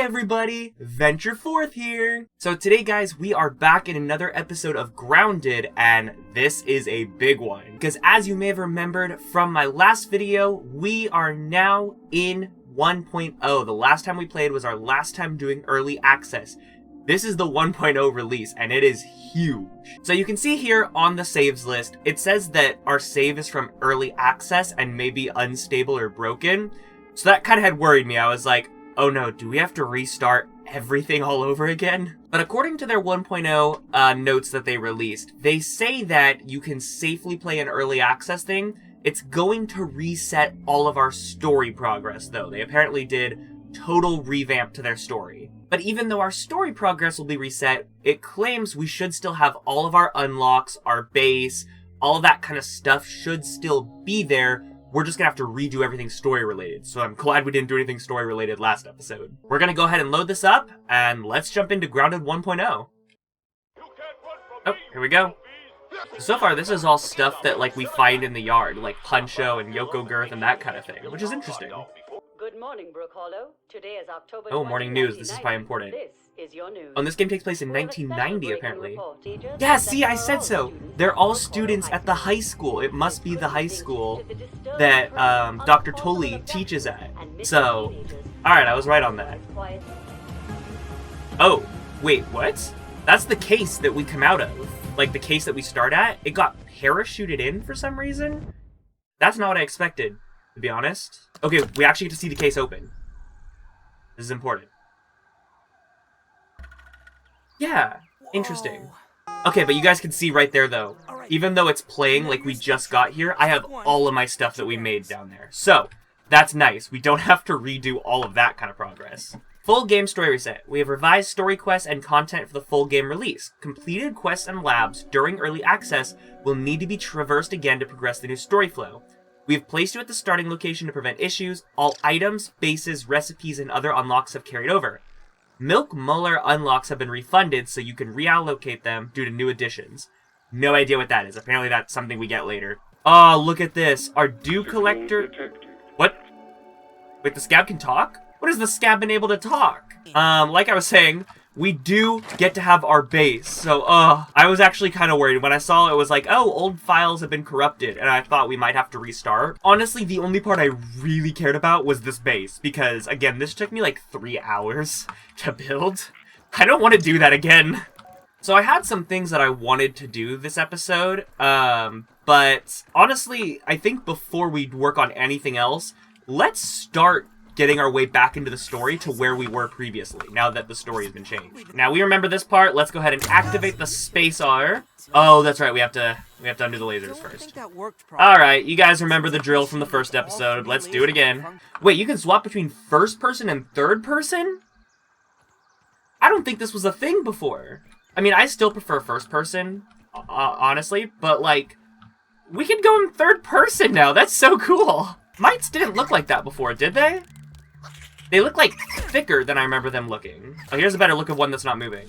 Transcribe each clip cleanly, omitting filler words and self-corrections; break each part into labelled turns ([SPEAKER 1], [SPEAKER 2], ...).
[SPEAKER 1] everybody, Ventureforth here! So today guys, we are back in another episode of Grounded, and this is a big one. Because as you may have remembered from my last video, we are now in 1.0. The last time we played was our last time doing early access. This is the 1.0 release, and it is huge. So you can see here on the saves list, it says that our save is from early access and may be unstable or broken. So that kind of had worried me. I was like, oh no, do we have to restart everything all over again? But according to their 1.0 notes that they released, they say that you can safely play an early access thing. It's going to reset all of our story progress though. They apparently did total revamp to their story. But even though our story progress will be reset, it claims we should still have all of our unlocks, our base, all of that kind of stuff should still be there. We're just gonna have to redo everything story related. So I'm glad we didn't do anything story related last episode. We're gonna go ahead and load this up, and let's jump into Grounded 1.0. Oh, here we go. So far, this is all stuff that like we find in the yard, like Puncho and Yoko Girth and that kind of thing, which is interesting.
[SPEAKER 2] Good morning, Brook Hollow. Today is October.
[SPEAKER 1] Oh, morning news. This is probably important.
[SPEAKER 2] This is your news.
[SPEAKER 1] Oh, this game takes place in 1990, apparently. Yeah, see, I said so. They're all students at the high school. It must be the high school that Dr. Tully teaches at. So, alright, I was right on that. Oh, wait, what? That's the case that we come out of. Like, the case that we start at. It got parachuted in for some reason. That's not what I expected, to be honest. Okay, we actually get to see the case open. This is important. Yeah, interesting. Okay, but you guys can see right there, though. Even though it's playing like we just got here, I have all of my stuff that we made down there. So, that's nice. We don't have to redo all of that kind of progress. Full game story reset. We have revised story quests and content for the full game release. Completed quests and labs during early access will need to be traversed again to progress the new story flow. We have placed you at the starting location to prevent issues. All items, bases, recipes, and other unlocks have carried over. Milk Muller unlocks have been refunded so you can reallocate them due to new additions. No idea what that is. Apparently that's something we get later. Oh, look at this. Our dew collector... What? Wait, the scab can talk? What has the scab been able to talk? Like I was saying, we do get to have our base. So, I was actually kind of worried. When I saw it was like, oh, old files have been corrupted, and I thought we might have to restart. Honestly, the only part I really cared about was this base, because, again, this took me like 3 hours to build. I don't want to do that again. So I had some things that I wanted to do this episode, but honestly, I think before we work on anything else, let's start getting our way back into the story to where we were previously, now that the story has been changed. Now, we remember this part. Let's go ahead and activate the space R. Oh, that's right. We have to undo the lasers first. Alright, you guys remember the drill from the first episode. Let's do it again. Wait, you can swap between first person and third person? I don't think this was a thing before. I mean, I still prefer first person, honestly, but like, we can go in third person now. That's so cool. Mites didn't look like that before, did they? They look like thicker than I remember them looking. Oh, here's a better look of one that's not moving.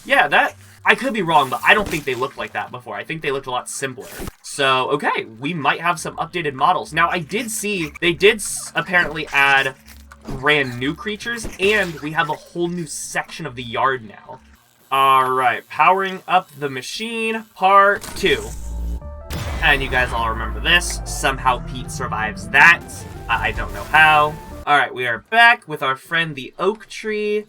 [SPEAKER 1] Yeah, that... I could be wrong, but I don't think they looked like that before. I think they looked a lot simpler. So, okay, we might have some updated models. Now, I did see they did apparently add brand new creatures, and we have a whole new section of the yard now. Alright, powering up the machine, part 2. And you guys all remember this. Somehow Pete survives that. I don't know how. Alright, we are back with our friend the oak tree.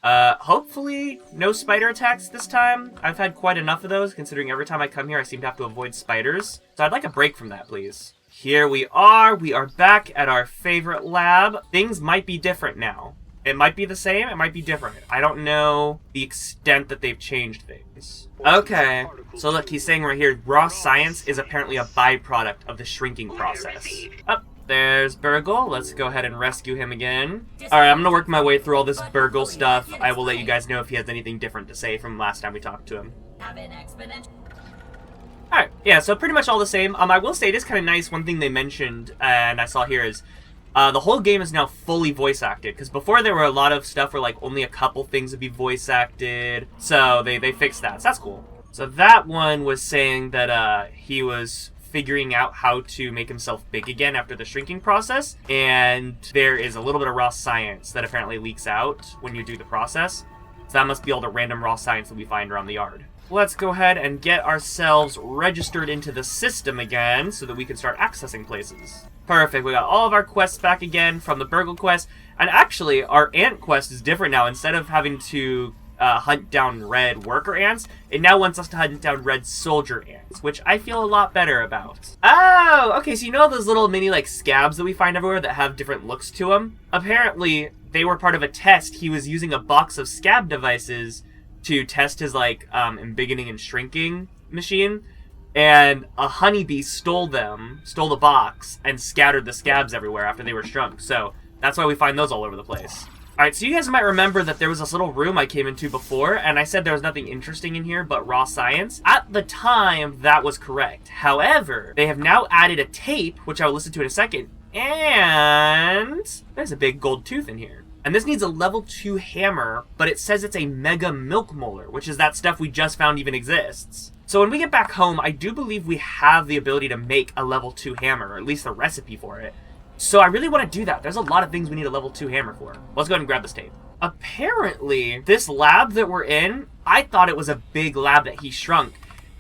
[SPEAKER 1] Hopefully no spider attacks this time. I've had quite enough of those, considering every time I come here I seem to have to avoid spiders. So I'd like a break from that, please. Here we are back at our favorite lab. Things might be different now. It might be the same, it might be different. I don't know the extent that they've changed things. Okay, so look, he's saying right here, raw science is apparently a byproduct of the shrinking process. Oh, there's Burgle. Let's go ahead and rescue him again. Alright, I'm gonna work my way through all this Burgle stuff. I will let you guys know if he has anything different to say from last time we talked to him. Alright, yeah, so pretty much all the same. I will say it is kind of nice, one thing they mentioned, and I saw here is, the whole game is now fully voice acted, because before there were a lot of stuff where like only a couple things would be voice acted, so they fixed that, so that's cool. So that one was saying that he was figuring out how to make himself big again after the shrinking process, and there is a little bit of raw science that apparently leaks out when you do the process. So that must be all the random raw science that we find around the yard. Let's go ahead and get ourselves registered into the system again so that we can start accessing places. Perfect, we got all of our quests back again from the burgle quest, and actually our ant quest is different now. Instead of having to hunt down red worker ants, it now wants us to hunt down red soldier ants, which I feel a lot better about. Oh, okay, so you know those little mini, like, scabs that we find everywhere that have different looks to them? Apparently, they were part of a test. He was using a box of scab devices to test his, like, embiggening and shrinking machine, and a honeybee stole the box, and scattered the scabs everywhere after they were shrunk, so that's why we find those all over the place. Alright, so you guys might remember that there was this little room I came into before, and I said there was nothing interesting in here but raw science. At the time, that was correct. However, they have now added a tape, which I will listen to in a second, and there's a big gold tooth in here. And this needs a level 2 hammer, but it says it's a mega milk molar, which is that stuff we just found even exists. So when we get back home, I do believe we have the ability to make a level 2 hammer, or at least the recipe for it. So I really want to do that. There's a lot of things we need a level 2 hammer for. Let's go ahead and grab this tape. Apparently, this lab that we're in, I thought it was a big lab that he shrunk.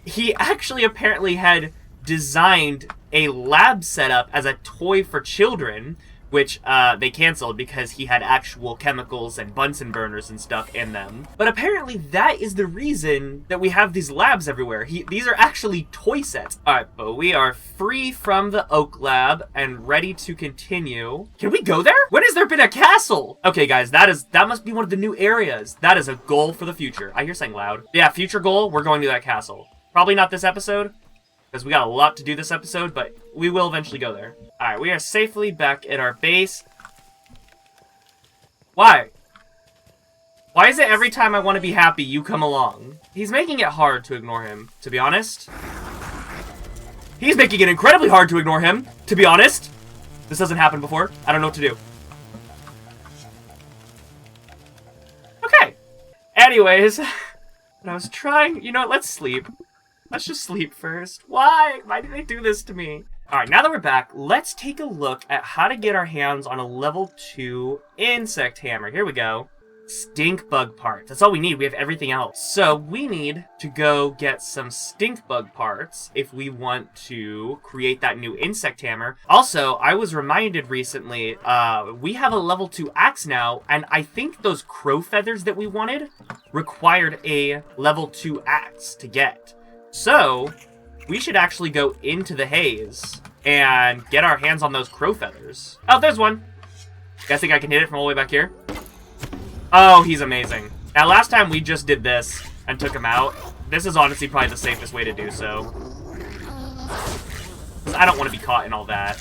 [SPEAKER 1] He actually apparently had designed a lab setup as a toy for children, which they canceled because he had actual chemicals and Bunsen burners and stuff in them. But apparently that is the reason that we have these labs everywhere. These are actually toy sets. Alright, but we are free from the Oak Lab and ready to continue. Can we go there? When has there been a castle? Okay, guys, that must be one of the new areas. That is a goal for the future. I hear saying loud. Yeah, future goal, we're going to that castle. Probably not this episode, because we got a lot to do this episode, but we will eventually go there. Alright, we are safely back at our base. Why? Why is it every time I want to be happy, you come along? He's making it hard to ignore him, to be honest. He's making it incredibly hard to ignore him, to be honest. This hasn't happened before. I don't know what to do. Okay. Anyways, I was trying... You know what, let's sleep. Let's just sleep first. Why? Why did they do this to me? Alright, now that we're back, let's take a look at how to get our hands on a level 2 insect hammer. Here we go. Stink bug parts. That's all we need. We have everything else. So we need to go get some stink bug parts if we want to create that new insect hammer. Also, I was reminded recently, we have a level 2 axe now, and I think those crow feathers that we wanted required a level 2 axe to get. So, we should actually go into the haze and get our hands on those crow feathers. Oh, there's one. Guys think I can hit it from all the way back here? Oh, he's amazing. Now, last time we just did this and took him out. This is honestly probably the safest way to do so. I don't want to be caught in all that.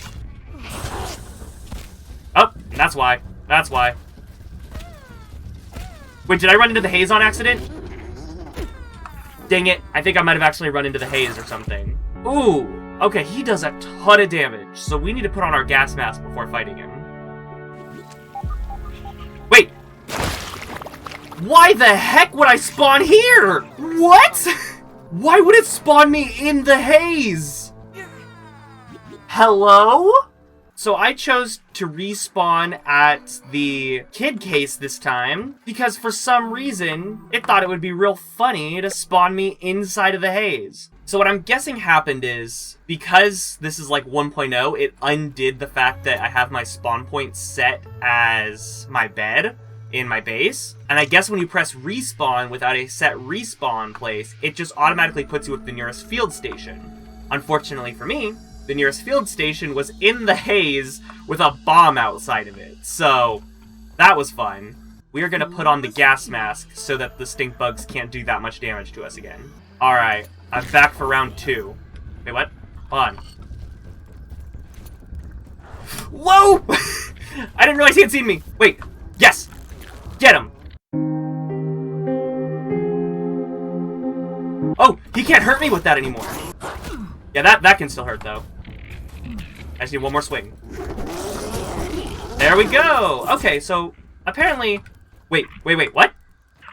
[SPEAKER 1] Oh, that's why. That's why. Wait, did I run into the haze on accident? Dang it, I think I might have actually run into the haze or something. Ooh, okay, he does a ton of damage, so we need to put on our gas mask before fighting him. Wait! Why the heck would I spawn here? What? Why would it spawn me in the haze? Hello? So I chose to respawn at the kid case this time because for some reason it thought it would be real funny to spawn me inside of the haze. So what I'm guessing happened is because this is like 1.0, it undid the fact that I have my spawn point set as my bed in my base. And I guess when you press respawn without a set respawn place, it just automatically puts you at the nearest field station. Unfortunately for me, the nearest field station was in the haze with a bomb outside of it. So, that was fun. We are going to put on the gas mask so that the stink bugs can't do that much damage to us again. Alright, I'm back for round 2. Wait, what? Hold on. Whoa! I didn't realize he had seen me. Wait, yes! Get him! Oh, he can't hurt me with that anymore. Yeah, that can still hurt, though. I just need one more swing. There we go! Okay, so, apparently... Wait, what?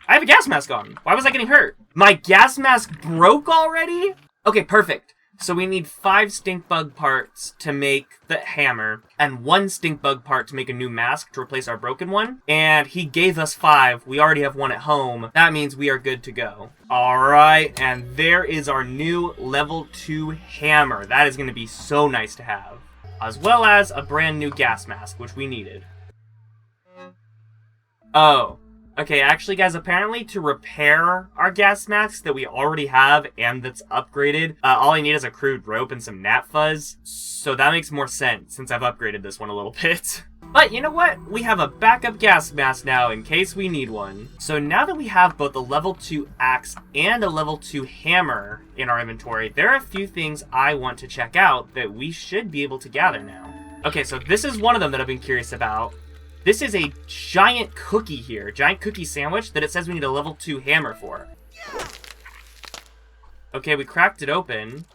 [SPEAKER 1] I have a gas mask on. Why was I getting hurt? My gas mask broke already? Okay, perfect. So we need 5 stink bug parts to make the hammer, and 1 stink bug part to make a new mask to replace our broken one. And he gave us 5. We already have 1 at home. That means we are good to go. Alright, and there is our new level 2 hammer. That is going to be so nice to have. As well as a brand new gas mask, which we needed. Oh. Okay, actually, guys, apparently to repair our gas mask that we already have and that's upgraded, all I need is a crude rope and some gnat fuzz. So that makes more sense since I've upgraded this one a little bit. But you know what? We have a backup gas mask now in case we need one. So now that we have both a level 2 axe and a level 2 hammer in our inventory, there are a few things I want to check out that we should be able to gather now. Okay, so this is one of them that I've been curious about. This is a giant cookie here, giant cookie sandwich that it says we need a level 2 hammer for. Okay, we cracked it open.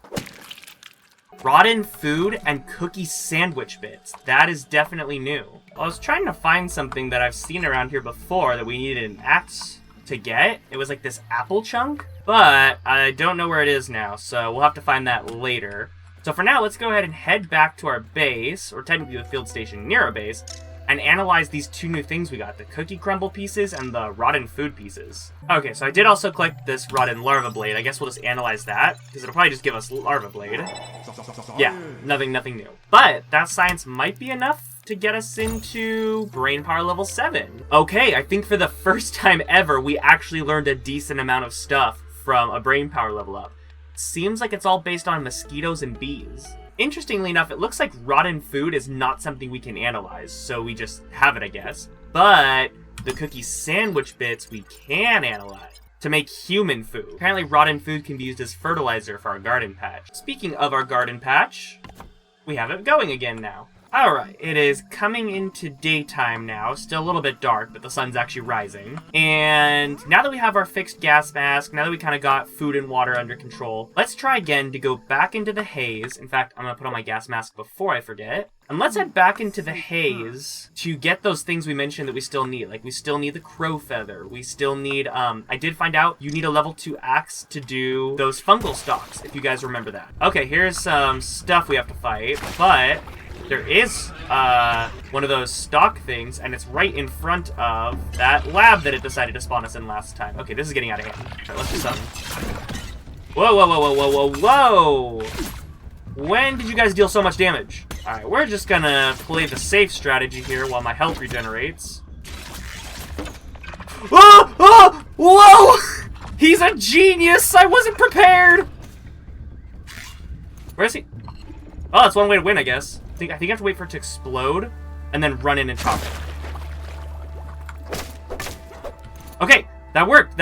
[SPEAKER 1] Rotten food and cookie sandwich bits. That is definitely new. I was trying to find something that I've seen around here before that we needed an axe to get. It was like this apple chunk, but I don't know where it is now, so we'll have to find that later. So for now, let's go ahead and head back to our base, or technically the field station near our base, and analyze these 2 new things we got, the cookie crumble pieces and the rotten food pieces. Okay, so I did also collect this rotten larva blade. I guess we'll just analyze that, because it'll probably just give us larva blade. Yeah, nothing new. But that science might be enough to get us into brain power level 7. Okay, I think for the first time ever, we actually learned a decent amount of stuff from a brain power level up. Seems like it's all based on mosquitoes and bees. Interestingly enough, it looks like rotten food is not something we can analyze, so we just have it, I guess. But the cookie sandwich bits we can analyze to make human food. Apparently rotten food can be used as fertilizer for our garden patch. Speaking of our garden patch, we have it going again now. Alright, it is coming into daytime now, still a little bit dark, but the sun's actually rising. And now that we have our fixed gas mask, now that we kind of got food and water under control, let's try again to go back into the haze. In fact, I'm going to put on my gas mask before I forget. And let's head back into the haze to get those things we mentioned that we still need. Like, we still need the crow feather. We still need, I did find out you need a level 2 axe to do those fungal stalks, if you guys remember that. Okay, here's some stuff we have to fight, but there is one of those stock things, and it's right in front of that lab that it decided to spawn us in last time. Okay, this is getting out of hand. All right, let's do something. Whoa, whoa, whoa, whoa, whoa, whoa, whoa! When did you guys deal so much damage? Alright, we're just gonna play the safe strategy here while my health regenerates. Oh! Oh! Whoa! He's a genius! I wasn't prepared! Where is he? Oh, that's one way to win, I guess. I think you have to wait for it to explode, and then run in and chop it. Okay, that worked,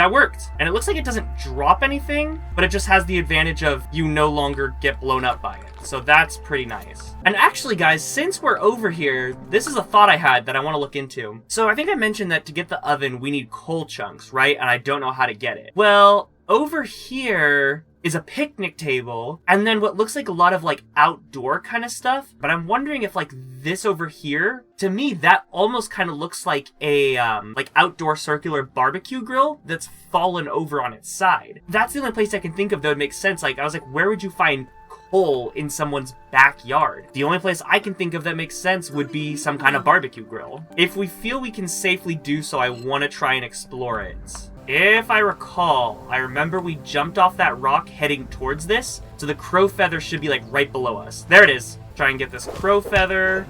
[SPEAKER 1] And it looks like it doesn't drop anything, but it just has the advantage of you no longer get blown up by it. So that's pretty nice. And actually, guys, since we're over here, this is a thought I had that I want to look into. So I think I mentioned that to get the oven, we need coal chunks, right? And I don't know how to get it. Well, over here is a picnic table, and then what looks like a lot of like outdoor kind of stuff. But I'm wondering if like this over here, to me, that almost kind of looks like a like outdoor circular barbecue grill that's fallen over on its side. That's the only place I can think of that would make sense. Like, I was like, where would you find coal in someone's backyard? The only place I can think of that makes sense would be some kind of barbecue grill. If we feel we can safely do so, I want to try and explore it. If I recall, I remember we jumped off that rock heading towards this, so the crow feather should be like right below us. There it is. Try and get this crow feather.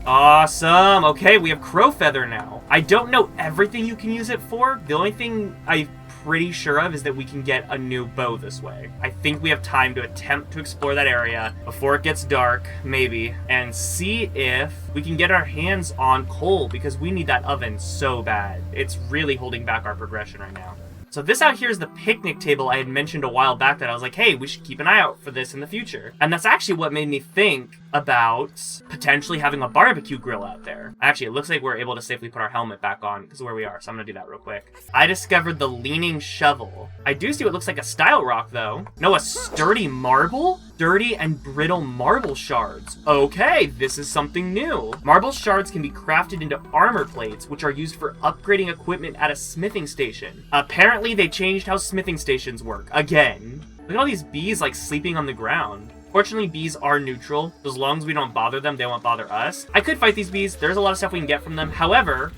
[SPEAKER 1] Awesome. Okay, we have crow feather now. I don't know everything you can use it for. The only thing I'm pretty sure of is that we can get a new bow this way. I think we have time to attempt to explore that area before it gets dark, maybe, and see if we can get our hands on coal, because we need that oven so bad. It's really holding back our progression right now. So this out here is the picnic table I had mentioned a while back that I was like, hey, we should keep an eye out for this in the future. And that's actually what made me think about potentially having a barbecue grill out there. Actually, it looks like we're able to safely put our helmet back on because of where we are, so I'm gonna do that real quick. I discovered the leaning shovel. I do see what looks like a style rock, though. No, a sturdy marble? Sturdy and brittle marble shards. Okay, this is something new. Marble shards can be crafted into armor plates, which are used for upgrading equipment at a smithing station. Apparently, they changed how smithing stations work. Again. Look at all these bees, like, sleeping on the ground. Fortunately, bees are neutral. As long as we don't bother them, they won't bother us. I could fight these bees. There's a lot of stuff we can get from them. However...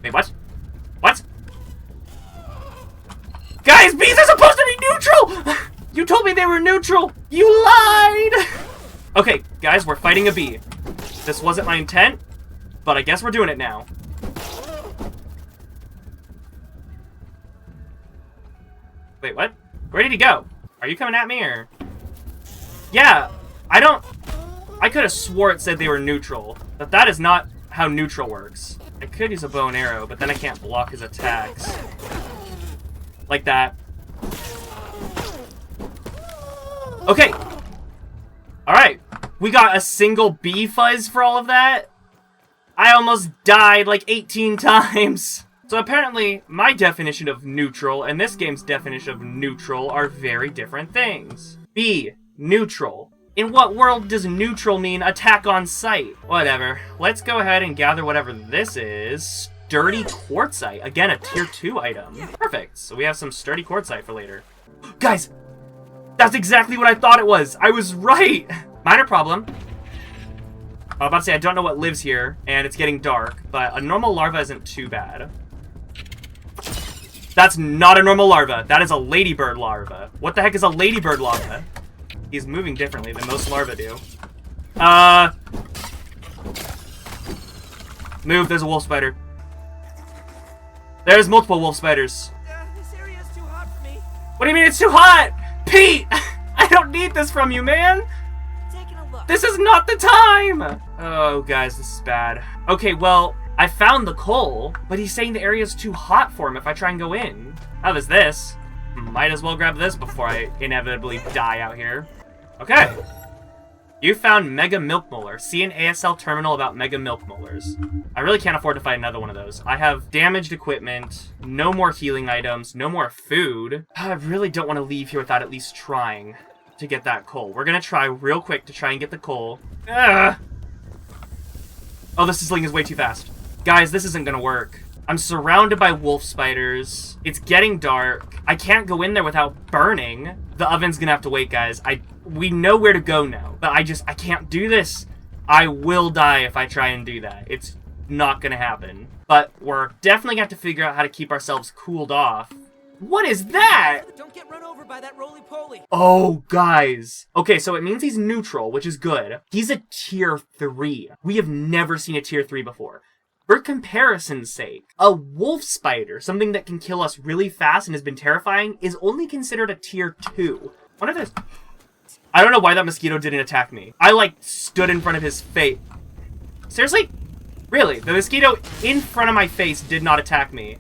[SPEAKER 1] Wait, what? What? Guys, bees are supposed to be neutral! You told me they were neutral! You lied! Okay, guys, we're fighting a bee. This wasn't my intent, but I guess we're doing it now. Wait, what? Where did he go? Are you coming at me, or...? Yeah, I could have swore it said they were neutral, but that is not how neutral works. I could use a bow and arrow, but then I can't block his attacks. Like that. Okay! Alright, we got a single bee fuzz for all of that? I almost died like 18 times! So apparently, my definition of neutral and this game's definition of neutral are very different things. Bee. Neutral. In what world does neutral mean attack on sight? Whatever. Let's go ahead and gather whatever this is. Sturdy quartzite. Again, a tier 2 item. Perfect. So we have some sturdy quartzite for later. Guys! That's exactly what I thought it was! I was right! Minor problem. I was about to say, I don't know what lives here, and it's getting dark, but a normal larva isn't too bad. That's not a normal larva. That is a ladybird larva. What the heck is a ladybird larva? He's moving differently than most larvae do. Move, there's a wolf spider. There's multiple wolf spiders.
[SPEAKER 3] This area is too hot for me.
[SPEAKER 1] What do you mean it's too hot? Pete! I don't need this from you, man!
[SPEAKER 3] Taking a look.
[SPEAKER 1] This is not the time! Oh, guys, this is bad. Okay, well, I found the coal, but he's saying the area's too hot for him if I try and go in. How is this? Might as well grab this before I inevitably die out here. Okay. You found Mega Milk Molar. See an ASL terminal about Mega Milk Molars. I really can't afford to fight another one of those. I have damaged equipment, no more healing items, no more food. I really don't want to leave here without at least trying to get that coal. We're gonna try real quick to try and get the coal. Ugh. Oh, this link is way too fast. Guys, this isn't gonna work. I'm surrounded by wolf spiders. It's getting dark. I can't go in there without burning. The oven's gonna have to wait, guys. We know where to go now, but I can't do this. I will die if I try and do that. It's not gonna happen. But we're definitely gonna have to figure out how to keep ourselves cooled off. What is that?
[SPEAKER 3] Don't get run over by that roly-poly.
[SPEAKER 1] Oh, guys. Okay, so it means he's neutral, which is good. He's a tier 3. We have never seen a tier 3 before. For comparison's sake, a wolf spider, something that can kill us really fast and has been terrifying, is only considered a tier 2. What are those? I don't know why that mosquito didn't attack me. I, like, stood in front of his face. Seriously? Really? The mosquito in front of my face did not attack me.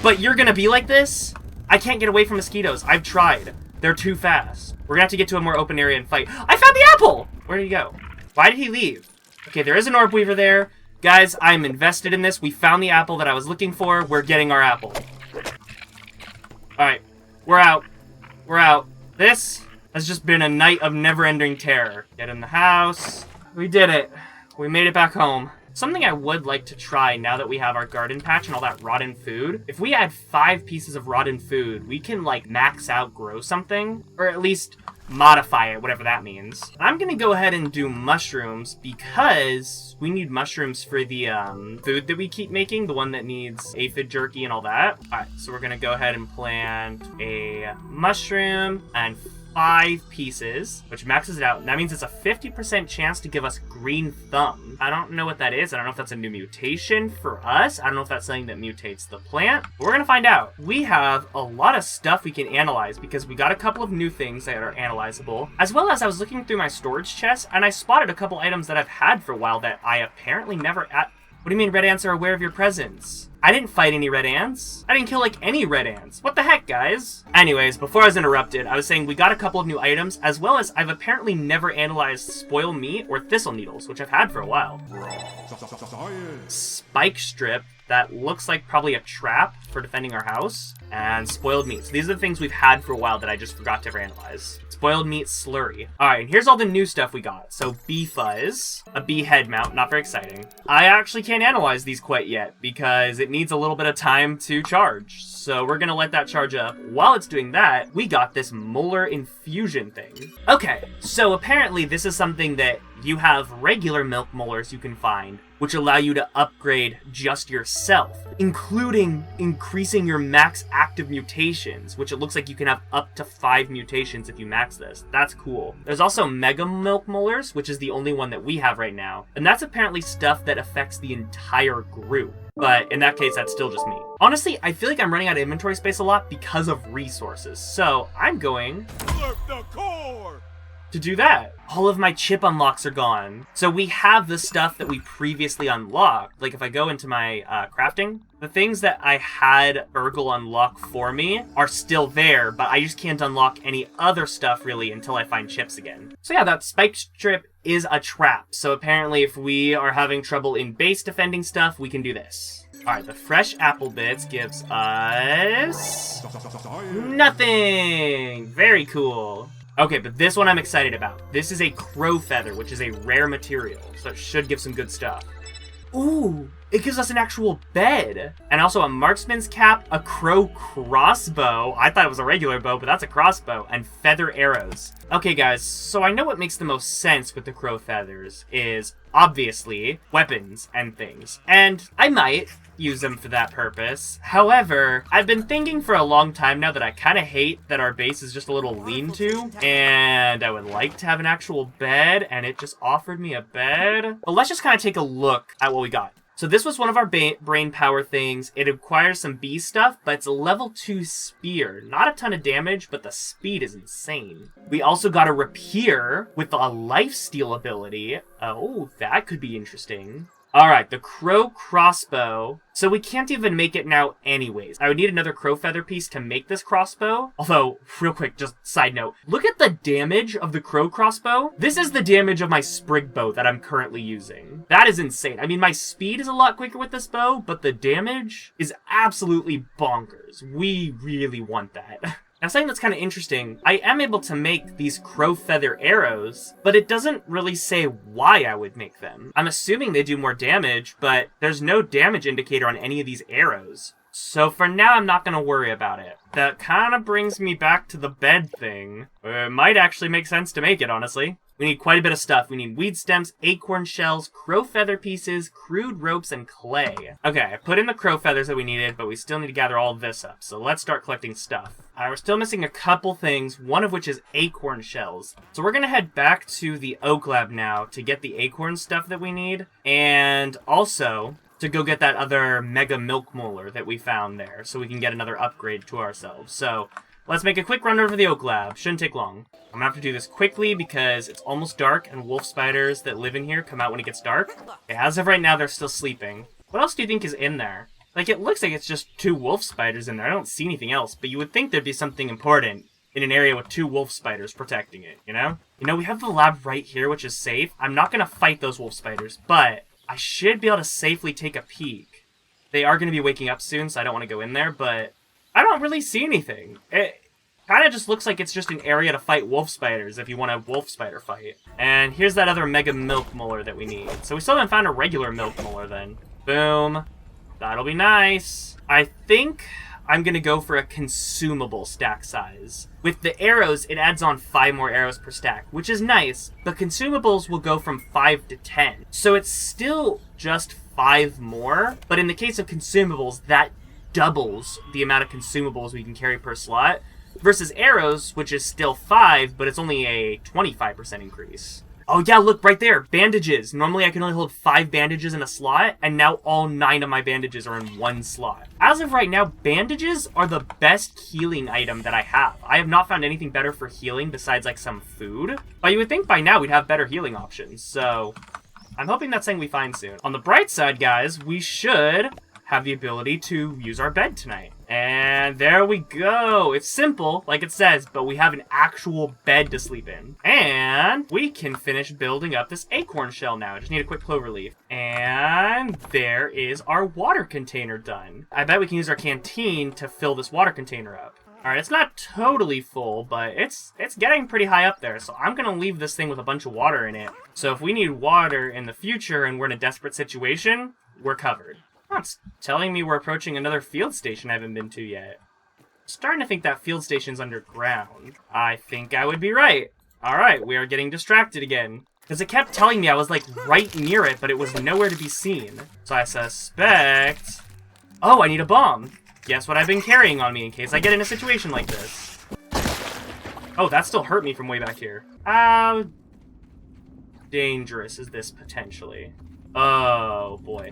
[SPEAKER 1] But you're gonna be like this? I can't get away from mosquitoes. I've tried. They're too fast. We're gonna have to get to a more open area and fight. I found the apple! Where did he go? Why did he leave? Okay, there is an orb weaver there. Guys, I'm invested in this. We found the apple that I was looking for. We're getting our apple. Alright. We're out. We're out. This has just been a night of never-ending terror. Get in the house. We did it. We made it back home. Something I would like to try now that we have our garden patch and all that rotten food. If we add 5 pieces of rotten food, we can, like, max out grow something. Or at least modify it, whatever that means. I'm gonna go ahead and do mushrooms because we need mushrooms for the food that we keep making, the one that needs aphid jerky and all that. Alright, so we're gonna go ahead and plant a mushroom and 5 pieces, which maxes it out. And that means it's a 50% chance to give us green thumb. I don't know what that is. I don't know if that's a new mutation for us. I don't know if that's something that mutates the plant. But we're gonna find out. We have a lot of stuff we can analyze because we got a couple of new things that are analyzable. As well as I was looking through my storage chest and I spotted a couple items that I've had for a while that I apparently never... What do you mean red ants are aware of your presence? I didn't fight any red ants. I didn't kill, like, any red ants. What the heck, guys? Anyways, before I was interrupted, I was saying we got a couple of new items, as well as I've apparently never analyzed spoil meat or thistle needles, which I've had for a while. Spike strip that looks like probably a trap for defending our house, and spoiled meat. So these are the things we've had for a while that I just forgot to analyze. Spoiled meat slurry. Alright, and here's all the new stuff we got. So bee fuzz, a bee head mount, not very exciting. I actually can't analyze these quite yet because it needs a little bit of time to charge. So we're gonna let that charge up. While it's doing that, we got this molar infusion thing. Okay, so apparently this is something that you have regular milk molars you can find, which allow you to upgrade just yourself, including increasing your max active mutations, which it looks like you can have up to 5 mutations if you max this. That's cool. There's also mega milk molars, which is the only one that we have right now, and that's apparently stuff that affects the entire group. But in that case, that's still just me. Honestly, I feel like I'm running out of inventory space a lot because of resources, so I'm going to do that. All of my chip unlocks are gone. So we have the stuff that we previously unlocked. Like if I go into my crafting, the things that I had Urgle unlock for me are still there, but I just can't unlock any other stuff really until I find chips again. So yeah, that spiked strip is a trap. So apparently if we are having trouble in base defending stuff, we can do this. Alright, the fresh apple bits gives us nothing. Very cool. Okay, but this one I'm excited about. This is a crow feather, which is a rare material, so it should give some good stuff. Ooh, it gives us an actual bed. And also a marksman's cap, a crow crossbow. I thought it was a regular bow, but that's a crossbow. And feather arrows. Okay, guys, so I know what makes the most sense with the crow feathers is, obviously, weapons and things. And I might use them for that purpose. However, I've been thinking for a long time now that I kind of hate that our base is just a little lean-to, and I would like to have an actual bed, and it just offered me a bed. But let's just kind of take a look at what we got. So this was one of our brain power things. It requires some bee stuff, but it's a level 2 spear. Not a ton of damage, but the speed is insane. We also got a rapier with a lifesteal ability. Oh, that could be interesting. Alright, the crow crossbow. So we can't even make it now anyways. I would need another crow feather piece to make this crossbow. Although, real quick, just side note. Look at the damage of the crow crossbow. This is the damage of my sprig bow that I'm currently using. That is insane. I mean, my speed is a lot quicker with this bow, but the damage is absolutely bonkers. We really want that. Now, something that's kind of interesting, I am able to make these crow feather arrows, but it doesn't really say why I would make them. I'm assuming they do more damage, but there's no damage indicator on any of these arrows. So for now, I'm not going to worry about it. That kind of brings me back to the bed thing. It might actually make sense to make it, honestly. We need quite a bit of stuff. We need weed stems, acorn shells, crow feather pieces, crude ropes, and clay. Okay, I put in the crow feathers that we needed, but we still need to gather all of this up. So let's start collecting stuff. We're still missing a couple things, one of which is acorn shells. So we're going to head back to the oak lab now to get the acorn stuff that we need. And also to go get that other mega milk molar that we found there so we can get another upgrade to ourselves. So let's make a quick run over the oak lab. Shouldn't take long. I'm gonna have to do this quickly because it's almost dark and wolf spiders that live in here come out when it gets dark. Okay, as of right now, they're still sleeping. What else do you think is in there? Like, it looks like it's just 2 wolf spiders in there. I don't see anything else, but you would think there'd be something important in an area with 2 wolf spiders protecting it, you know? You know, we have the lab right here, which is safe. I'm not gonna fight those wolf spiders, but I should be able to safely take a peek. They are gonna be waking up soon, so I don't want to go in there, but I don't really see anything. It kind of just looks like it's just an area to fight wolf spiders if you want a wolf spider fight. And here's that other mega milk molar that we need. So we still haven't found a regular milk molar then. Boom. That'll be nice. I think I'm going to go for a consumable stack size. With the arrows, it adds on 5 more arrows per stack, which is nice, but consumables will go from 5 to 10. So it's still just 5 more, but in the case of consumables, that doubles the amount of consumables we can carry per slot, versus arrows, which is still 5, but it's only a 25% increase. Oh yeah, look, right there, bandages. Normally I can only hold 5 bandages in a slot, and now all 9 of my bandages are in 1 slot. As of right now, bandages are the best healing item that I have. I have not found anything better for healing besides like some food, but you would think by now we'd have better healing options, so I'm hoping that's something we find soon. On the bright side, guys, we should have the ability to use our bed tonight. And there we go. It's simple, like it says, but we have an actual bed to sleep in. And we can finish building up this acorn shell now. Just need a quick clover leaf. And there is our water container done. I bet we can use our canteen to fill this water container up. Alright, it's not totally full, but it's getting pretty high up there, so I'm gonna leave this thing with a bunch of water in it. So if we need water in the future and we're in a desperate situation, we're covered. Oh, it's telling me we're approaching another field station I haven't been to yet. I'm starting to think that field station's underground. I think I would be right. Alright, we are getting distracted again. Because it kept telling me I was, like, right near it, but it was nowhere to be seen. So I suspect... Oh, I need a bomb. Guess what I've been carrying on me in case I get in a situation like this. Oh, that still hurt me from way back here. How dangerous is this potentially? Oh, boy.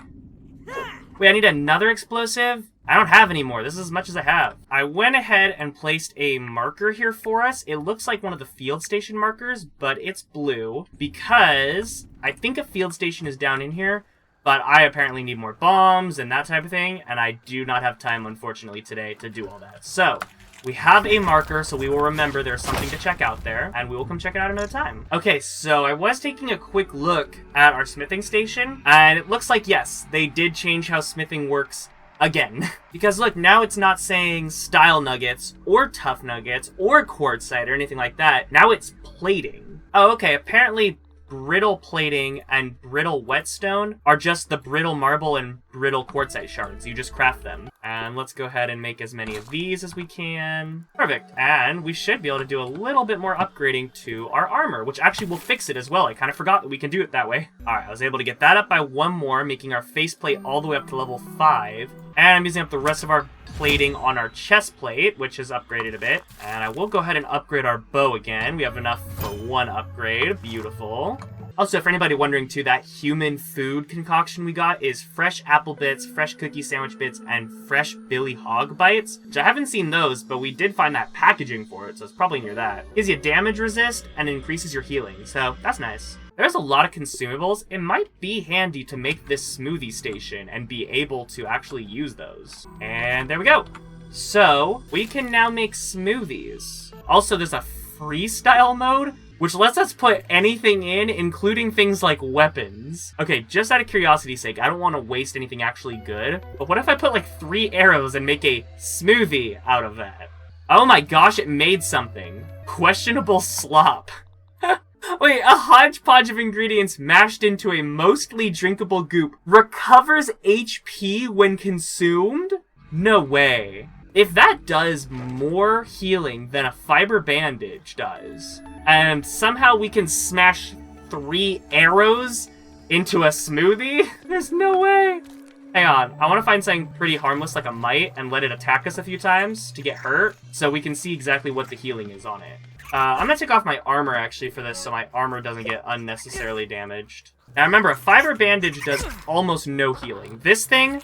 [SPEAKER 1] Wait, I need another explosive? I don't have any more. This is as much as I have. I went ahead and placed a marker here for us. It looks like one of the field station markers, but it's blue because I think a field station is down in here, but I apparently need more bombs and that type of thing, and I do not have time, unfortunately, today to do all that. So, we have a marker, so we will remember there's something to check out there, and we will come check it out another time. Okay, so I was taking a quick look at our smithing station, and it looks like, yes, they did change how smithing works again. Because look, now it's not saying style nuggets, or tough nuggets, or quartzite, or anything like that. Now it's plating. Oh, okay, apparently brittle plating and brittle whetstone are just the brittle marble and brittle quartzite shards. You just craft them. And let's go ahead and make as many of these as we can. Perfect. And we should be able to do a little bit more upgrading to our armor, which actually will fix it as well. I kind of forgot that we can do it that way. Alright, I was able to get that up by one more, making our faceplate all the way up to level 5. And I'm using up the rest of our plating on our chest plate, which is upgraded a bit. And I will go ahead and upgrade our bow again. We have enough for one upgrade. Beautiful. Also, for anybody wondering too, that human food concoction we got is fresh apple bits, fresh cookie sandwich bits, and fresh Billy Hog bites, which I haven't seen those, but we did find that packaging for it, so it's probably near that. Gives you damage resist and increases your healing, so that's nice. There's a lot of consumables. It might be handy to make this smoothie station and be able to actually use those. And there we go. So, we can now make smoothies. Also, there's a freestyle mode, which lets us put anything in, including things like weapons. Okay, just out of curiosity's sake, I don't want to waste anything actually good, but what if I put like 3 arrows and make a smoothie out of that? Oh my gosh, it made something. Questionable slop. Wait, a hodgepodge of ingredients mashed into a mostly drinkable goop recovers HP when consumed? No way. If that does more healing than a fiber bandage does, and somehow we can smash 3 arrows into a smoothie, there's no way. Hang on, I want to find something pretty harmless like a mite and let it attack us a few times to get hurt, so we can see exactly what the healing is on it. I'm going to take off my armor, actually, for this, so my armor doesn't get unnecessarily damaged. Now, remember, a fiber bandage does almost no healing. This thing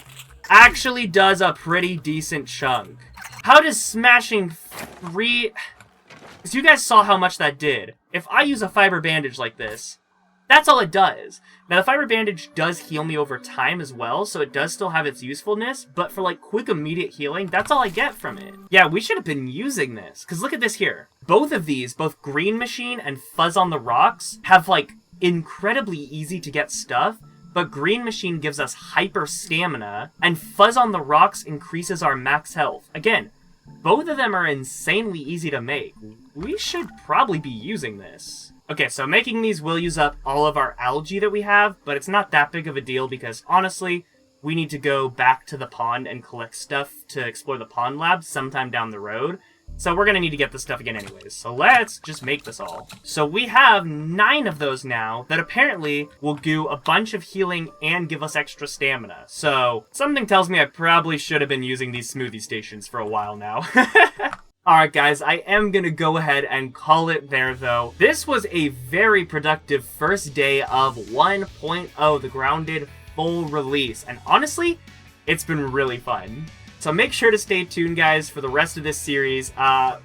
[SPEAKER 1] actually does a pretty decent chunk. How does smashing 3... Because you guys saw how much that did. If I use a fiber bandage like this, that's all it does. Now, the fiber bandage does heal me over time as well, so it does still have its usefulness, but for, like, quick, immediate healing, that's all I get from it. Yeah, we should have been using this, because look at this here. Both of these, both Green Machine and Fuzz on the Rocks, have, like, incredibly easy to get stuff, but Green Machine gives us hyper stamina, and Fuzz on the Rocks increases our max health. Again, both of them are insanely easy to make. We should probably be using this. Okay, so making these will use up all of our algae that we have, but it's not that big of a deal because, honestly, we need to go back to the pond and collect stuff to explore the pond lab sometime down the road. So we're going to need to get this stuff again anyways. So let's just make this all. So we have 9 of those now that apparently will do a bunch of healing and give us extra stamina. So something tells me I probably should have been using these smoothie stations for a while now. Alright guys, I am going to go ahead and call it there though. This was a very productive first day of 1.0, the Grounded full release. And honestly, it's been really fun. So make sure to stay tuned, guys, for the rest of this series.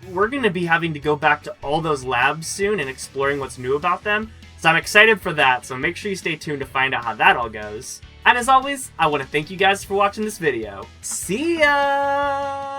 [SPEAKER 1] We're going to be having to go back to all those labs soon and exploring what's new about them. So I'm excited for that, so make sure you stay tuned to find out how that all goes. And as always, I want to thank you guys for watching this video. See ya!